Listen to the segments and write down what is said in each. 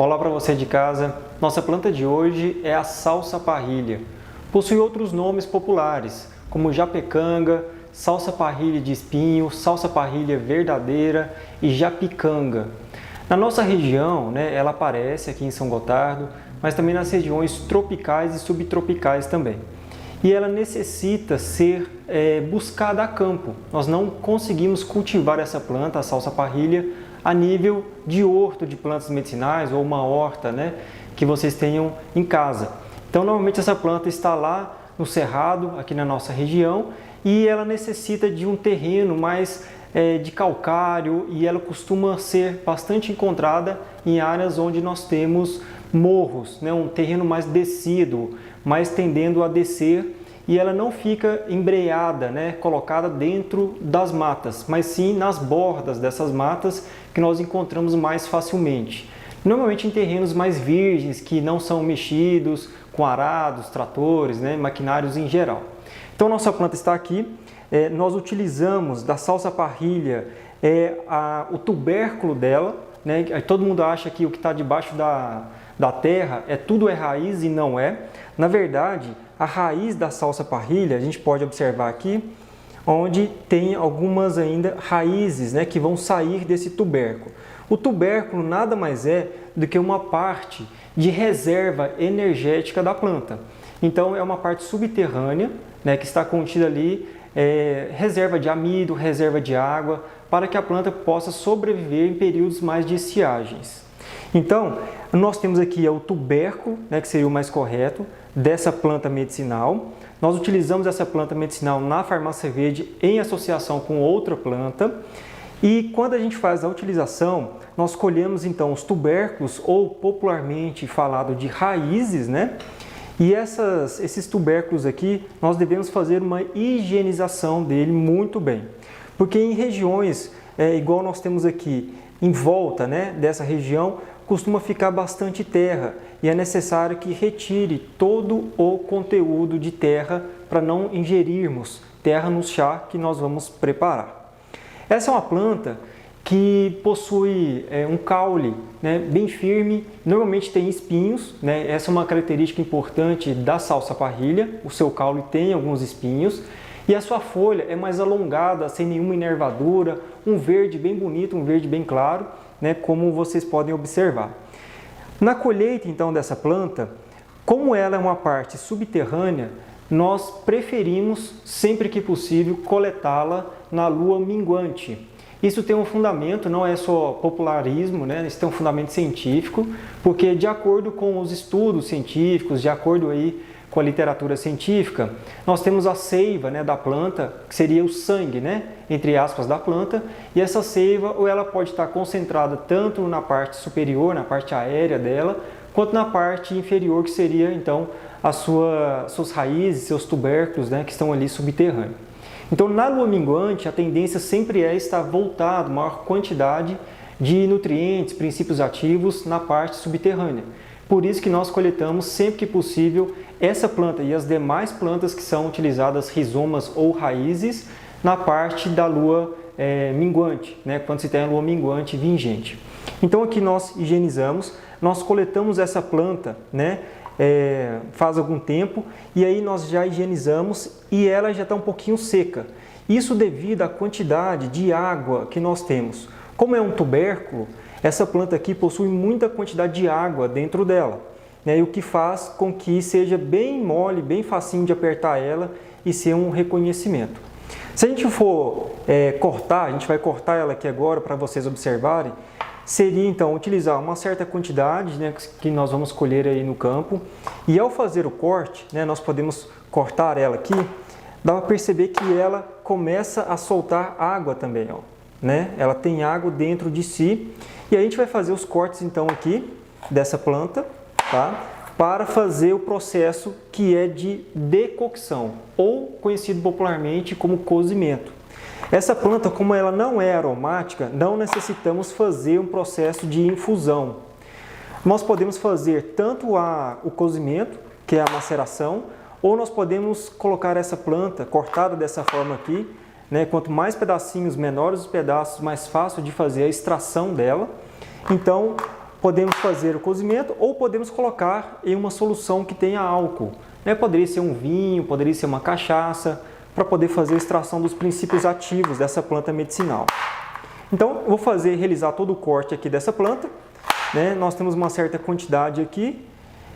Olá para você de casa. Nossa planta de hoje é a salsa parrilha. Possui outros nomes populares, como japecanga, salsa parrilha de espinho, salsa parrilha verdadeira e japicanga. Na nossa região, ela aparece aqui em São Gotardo, mas também nas regiões tropicais e subtropicais também. E ela necessita ser buscada a campo. Nós não conseguimos cultivar essa planta, a salsa parrilha, a nível de horto de plantas medicinais ou uma horta, que vocês tenham em casa. Então, normalmente essa planta está lá no cerrado, aqui na nossa região, e ela necessita de um terreno mais de calcário, e ela costuma ser bastante encontrada em áreas onde nós temos morros, um terreno mais descido, mais tendendo a descer, e ela não fica embreada, colocada dentro das matas, mas sim nas bordas dessas matas que nós encontramos mais facilmente. Normalmente em terrenos mais virgens, que não são mexidos com arados, tratores, maquinários em geral. Então nossa planta está aqui, nós utilizamos da salsa parrilha o tubérculo dela, todo mundo acha que o que está debaixo da terra tudo é raiz e não é. Na verdade, a raiz da salsa parrilha, a gente pode observar aqui, onde tem algumas ainda raízes que vão sair desse tubérculo. O tubérculo nada mais é do que uma parte de reserva energética da planta. Então é uma parte subterrânea, que está contida ali, reserva de amido, reserva de água, para que a planta possa sobreviver em períodos mais de estiagens. Então, nós temos aqui o tubérculo, que seria o mais correto, dessa planta medicinal. Nós utilizamos essa planta medicinal na farmácia verde em associação com outra planta. E quando a gente faz a utilização, nós colhemos então os tubérculos, ou popularmente falado de raízes, E esses tubérculos aqui, nós devemos fazer uma higienização dele muito bem. Porque em regiões, igual nós temos aqui, em volta dessa região, costuma ficar bastante terra e é necessário que retire todo o conteúdo de terra para não ingerirmos terra no chá que nós vamos preparar. Essa é uma planta que possui um caule bem firme, normalmente tem espinhos, Essa é uma característica importante da salsa parrilha, o seu caule tem alguns espinhos, e a sua folha é mais alongada, sem nenhuma inervadura, um verde bem bonito, um verde bem claro, como vocês podem observar. Na colheita então dessa planta, como ela é uma parte subterrânea, nós preferimos, sempre que possível, coletá-la na lua minguante. Isso tem um fundamento, não é só popularismo, Isso tem um fundamento científico, porque de acordo com os estudos científicos, de acordo aí com a literatura científica, nós temos a seiva da planta, que seria o sangue, entre aspas, da planta, e essa seiva ou ela pode estar concentrada tanto na parte superior, na parte aérea dela, quanto na parte inferior, que seria então as suas raízes, seus tubérculos, que estão ali subterrâneos. Então, na lua minguante, a tendência sempre é estar voltado maior quantidade de nutrientes, princípios ativos na parte subterrânea. Por isso que nós coletamos sempre que possível essa planta e as demais plantas que são utilizadas, rizomas ou raízes, na parte da lua minguante, quando se tem a lua minguante vingente. Então aqui nós higienizamos, nós coletamos essa planta, faz algum tempo, e aí nós já higienizamos e ela já está um pouquinho seca. Isso devido à quantidade de água que nós temos. Como é um tubérculo, essa planta aqui possui muita quantidade de água dentro dela, e o que faz com que seja bem mole, bem facinho de apertar ela e ser um reconhecimento. Se a gente for cortar, a gente vai cortar ela aqui agora para vocês observarem, seria então utilizar uma certa quantidade que nós vamos colher aí no campo, e ao fazer o corte, nós podemos cortar ela aqui, dá para perceber que ela começa a soltar água também, ela tem água dentro de si, e a gente vai fazer os cortes então aqui dessa planta, para fazer o processo que é de decocção, ou conhecido popularmente como cozimento. Essa planta, como ela não é aromática, não necessitamos fazer um processo de infusão. Nós podemos fazer tanto o cozimento, que é a maceração, ou nós podemos colocar essa planta cortada dessa forma aqui, quanto mais pedacinhos, menores os pedaços, mais fácil de fazer a extração dela. Então, podemos fazer o cozimento ou podemos colocar em uma solução que tenha álcool. Poderia ser um vinho, poderia ser uma cachaça, para poder fazer a extração dos princípios ativos dessa planta medicinal. Então, eu vou realizar todo o corte aqui dessa planta. Nós temos uma certa quantidade aqui,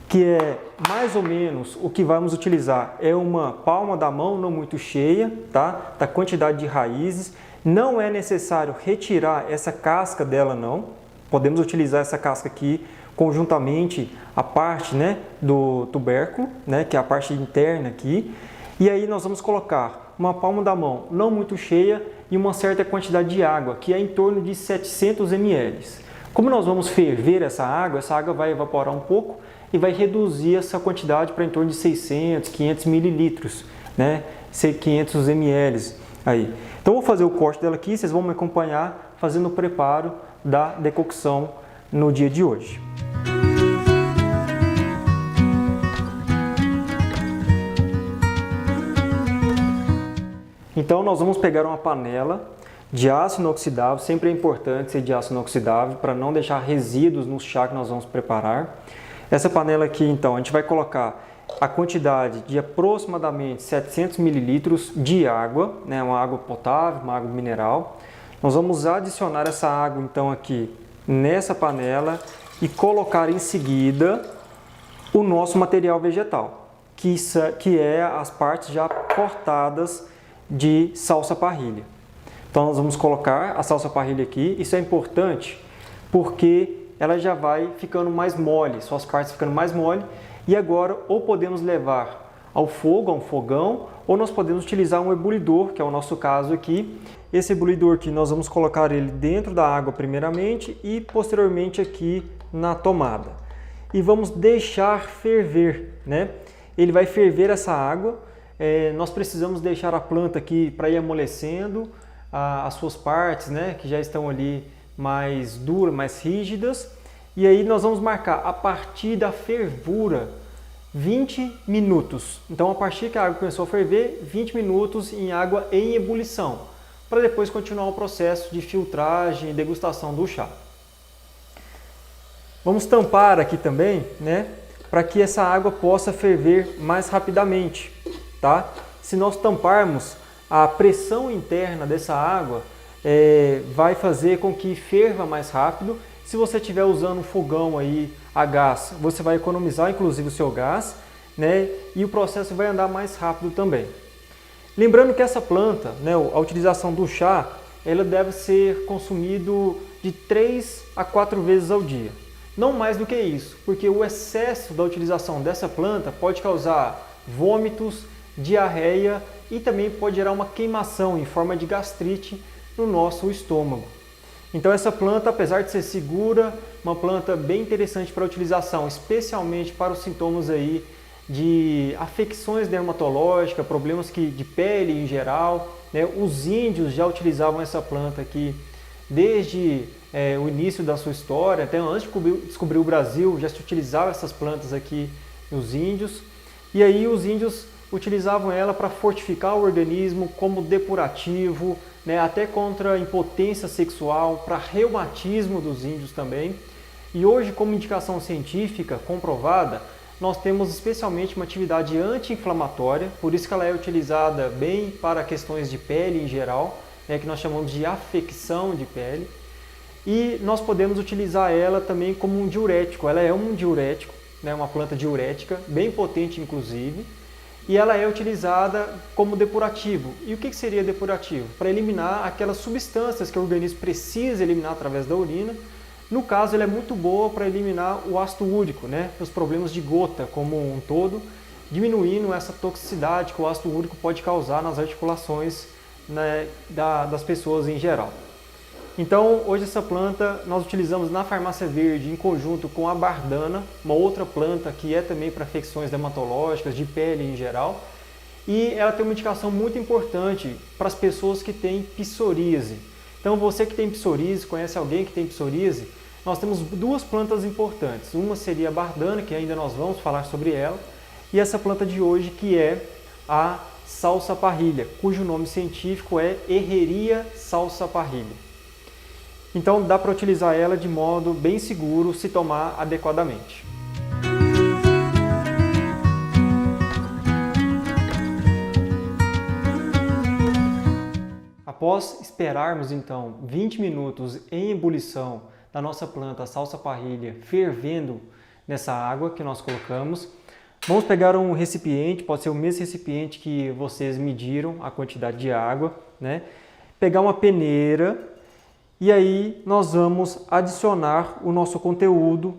que é mais ou menos o que vamos utilizar. É uma palma da mão, não muito cheia, tá? Da quantidade de raízes. Não é necessário retirar essa casca dela, não. Podemos utilizar essa casca aqui conjuntamente a parte do tubérculo, que é a parte interna aqui. E aí nós vamos colocar uma palma da mão não muito cheia e uma certa quantidade de água, que é em torno de 700 ml. Como nós vamos ferver essa água vai evaporar um pouco e vai reduzir essa quantidade para em torno de 600, 500 mililitros, 500 ml aí. Então, eu vou fazer o corte dela aqui, vocês vão me acompanhar fazendo o preparo da decocção no dia de hoje. Então, nós vamos pegar uma panela de aço inoxidável, sempre é importante ser de aço inoxidável, para não deixar resíduos no chá que nós vamos preparar. Essa panela aqui, então, a gente vai colocar a quantidade de aproximadamente 700 ml de água, uma água potável, uma água mineral. Nós vamos adicionar essa água, então, aqui nessa panela e colocar em seguida o nosso material vegetal, que é as partes já cortadas de salsa parrilha. Então, nós vamos colocar a salsa parrilha aqui. Isso é importante porque ela já vai ficando mais mole, suas partes ficando mais mole. E agora, ou podemos levar ao fogo, a um fogão, ou nós podemos utilizar um ebulidor, que é o nosso caso aqui. Esse ebulidor aqui, nós vamos colocar ele dentro da água primeiramente e posteriormente aqui na tomada. E vamos deixar ferver, Ele vai ferver essa água. Nós precisamos deixar a planta aqui para ir amolecendo as suas partes, que já estão ali mais duras, mais rígidas. E aí nós vamos marcar a partir da fervura 20 minutos. Então, a partir que a água começou a ferver, 20 minutos em água em ebulição, para depois continuar o processo de filtragem e degustação do chá. Vamos tampar aqui também, para que essa água possa ferver mais rapidamente, tá? Se nós tamparmos, a pressão interna dessa água vai fazer com que ferva mais rápido. Se você estiver usando um fogão aí a gás, você vai economizar inclusive o seu gás, e o processo vai andar mais rápido também. Lembrando que essa planta, a utilização do chá, ela deve ser consumido de 3 a 4 vezes ao dia. Não mais do que isso, porque o excesso da utilização dessa planta pode causar vômitos, diarreia e também pode gerar uma queimação em forma de gastrite no nosso estômago. Então, essa planta, apesar de ser segura, uma planta bem interessante para utilização, especialmente para os sintomas aí de afecções dermatológicas, problemas de pele em geral. Os índios já utilizavam essa planta aqui desde o início da sua história, até antes de descobrir o Brasil, já se utilizava essas plantas aqui nos índios. E aí os índios utilizavam ela para fortificar o organismo como depurativo, até contra a impotência sexual, para reumatismo dos índios também. E hoje, como indicação científica comprovada, nós temos especialmente uma atividade anti-inflamatória, por isso que ela é utilizada bem para questões de pele em geral, que nós chamamos de afecção de pele. E nós podemos utilizar ela também como um diurético. Ela é um diurético, uma planta diurética, bem potente inclusive, e ela é utilizada como depurativo. E o que seria depurativo? Para eliminar aquelas substâncias que o organismo precisa eliminar através da urina. No caso, ela é muito boa para eliminar o ácido úrico, os problemas de gota como um todo, diminuindo essa toxicidade que o ácido úrico pode causar nas articulações das pessoas em geral. Então, hoje essa planta nós utilizamos na farmácia verde em conjunto com a bardana, uma outra planta que é também para afecções dermatológicas, de pele em geral. E ela tem uma indicação muito importante para as pessoas que têm psoríase. Então, você que tem psoríase, conhece alguém que tem psoríase, nós temos duas plantas importantes. Uma seria a bardana, que ainda nós vamos falar sobre ela, e essa planta de hoje que é a salsa parrilha, cujo nome científico é Herrera salsa parrilha. Então dá para utilizar ela de modo bem seguro se tomar adequadamente. Após esperarmos então 20 minutos em ebulição da nossa planta salsa parrilha fervendo nessa água que nós colocamos, vamos pegar um recipiente, pode ser o mesmo recipiente que vocês mediram a quantidade de água, né? Pegar uma peneira e aí nós vamos adicionar o nosso conteúdo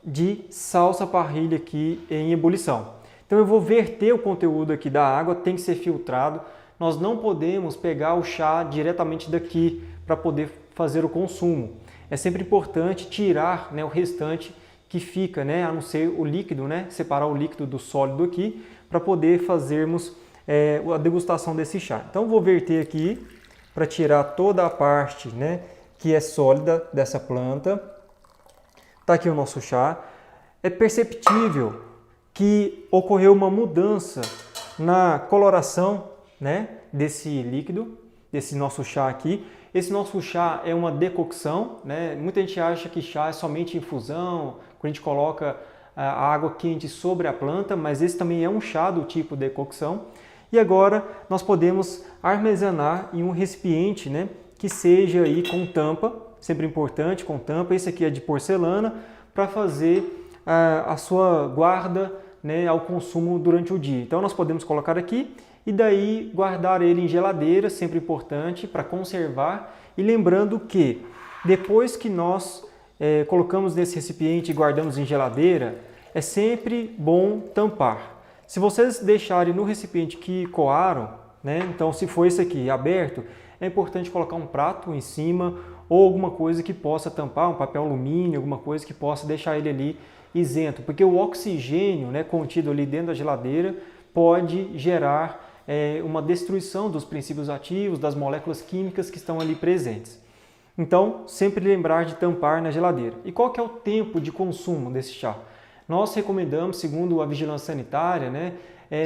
de salsa parrilha aqui em ebulição. Então eu vou verter o conteúdo aqui da água, tem que ser filtrado. Nós não podemos pegar o chá diretamente daqui para poder fazer o consumo. É sempre importante tirar, né, o restante que fica, né, a não ser o líquido, né, separar o líquido do sólido aqui para poder fazermos a degustação desse chá. Então vou verter aqui para tirar toda a parte, né, que é sólida dessa planta. Está aqui o nosso chá. É perceptível que ocorreu uma mudança na coloração, né, desse líquido, desse nosso chá aqui. Esse nosso chá é uma decocção, né? Muita gente acha que chá é somente infusão, quando a gente coloca a água quente sobre a planta, mas esse também é um chá do tipo decocção. E agora nós podemos armazenar em um recipiente, né, que seja aí com tampa, sempre importante, com tampa. Esse aqui é de porcelana, para fazer a sua guarda, né, ao consumo durante o dia. Então nós podemos colocar aqui e daí guardar ele em geladeira, sempre importante para conservar. E lembrando que depois que nós colocamos nesse recipiente e guardamos em geladeira, é sempre bom tampar. Se vocês deixarem no recipiente que coaram, né, então se for esse aqui aberto, é importante colocar um prato em cima ou alguma coisa que possa tampar, um papel alumínio, alguma coisa que possa deixar ele ali isento, porque o oxigênio, né, contido ali dentro da geladeira pode gerar uma destruição dos princípios ativos, das moléculas químicas que estão ali presentes. Então, sempre lembrar de tampar na geladeira. E qual que é o tempo de consumo desse chá? Nós recomendamos, segundo a vigilância sanitária, né,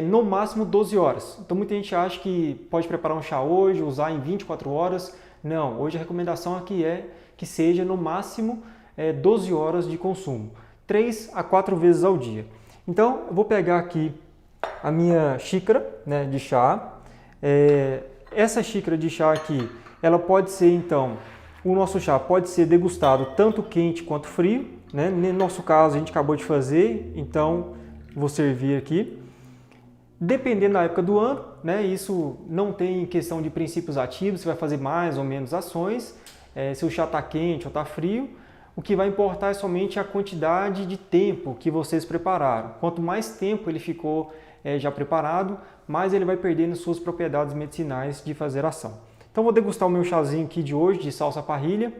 no máximo 12 horas. Então, muita gente acha que pode preparar um chá hoje, usar em 24 horas. Não, hoje a recomendação aqui é que seja no máximo 12 horas de consumo, 3 a 4 vezes ao dia. Então, eu vou pegar aqui a minha xícara, né, de chá. Essa xícara de chá aqui, ela pode ser então, o nosso chá pode ser degustado tanto quente quanto frio, né? No nosso caso a gente acabou de fazer, então vou servir aqui. Dependendo da época do ano, né, isso não tem questão de princípios ativos, você vai fazer mais ou menos ações, se o chá está quente ou está frio. O que vai importar é somente a quantidade de tempo que vocês prepararam. Quanto mais tempo ele ficou já preparado, mais ele vai perdendo suas propriedades medicinais de fazer ação. Então vou degustar o meu chazinho aqui de hoje, de salsa parrilha.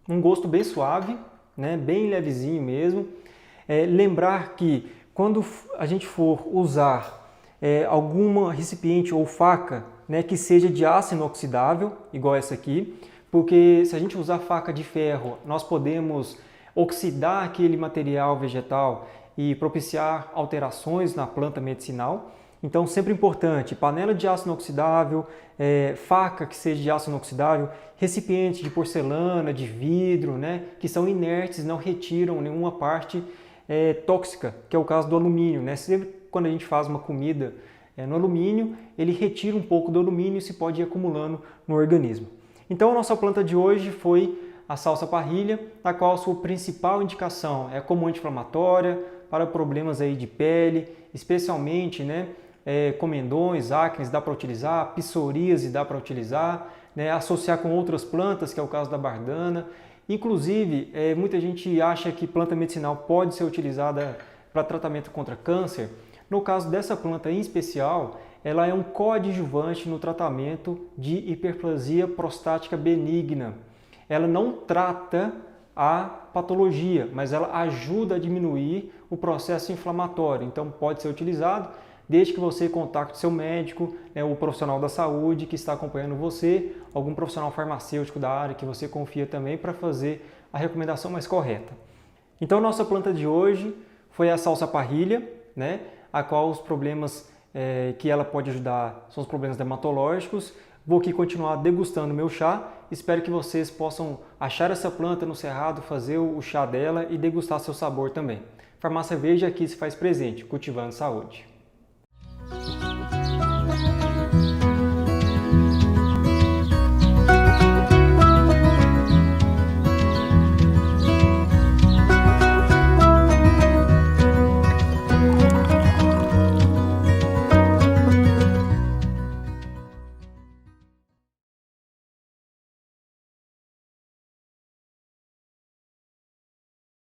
Um gosto bem suave, né? Bem levezinho mesmo. Lembrar que quando a gente for usar algum recipiente ou faca, né, que seja de aço inoxidável, igual essa aqui, porque se a gente usar faca de ferro, nós podemos oxidar aquele material vegetal e propiciar alterações na planta medicinal. Então, sempre importante, panela de aço inoxidável, faca que seja de aço inoxidável, recipientes de porcelana, de vidro, né, que são inertes, não retiram nenhuma parte tóxica, que é o caso do alumínio, né? Sempre quando a gente faz uma comida no alumínio, ele retira um pouco do alumínio e se pode ir acumulando no organismo. Então, a nossa planta de hoje foi a salsa parrilha, na qual a sua principal indicação é como anti-inflamatória, para problemas aí de pele, especialmente, né, comendões, acnes, dá para utilizar, psoríase dá para utilizar, né, associar com outras plantas, que é o caso da bardana. Inclusive, muita gente acha que planta medicinal pode ser utilizada para tratamento contra câncer. No caso dessa planta em especial, ela é um coadjuvante no tratamento de hiperplasia prostática benigna. Ela não trata a patologia, mas ela ajuda a diminuir o processo inflamatório. Então pode ser utilizado desde que você contacte seu médico, o profissional da saúde que está acompanhando você, algum profissional farmacêutico da área que você confia também para fazer a recomendação mais correta. Então nossa planta de hoje foi a salsa parrilha, né, a qual os problemas que ela pode ajudar são os problemas dermatológicos. Vou aqui continuar degustando meu chá. Espero que vocês possam achar essa planta no cerrado, fazer o chá dela e degustar seu sabor também. Farmácia Verde aqui se faz presente, cultivando saúde.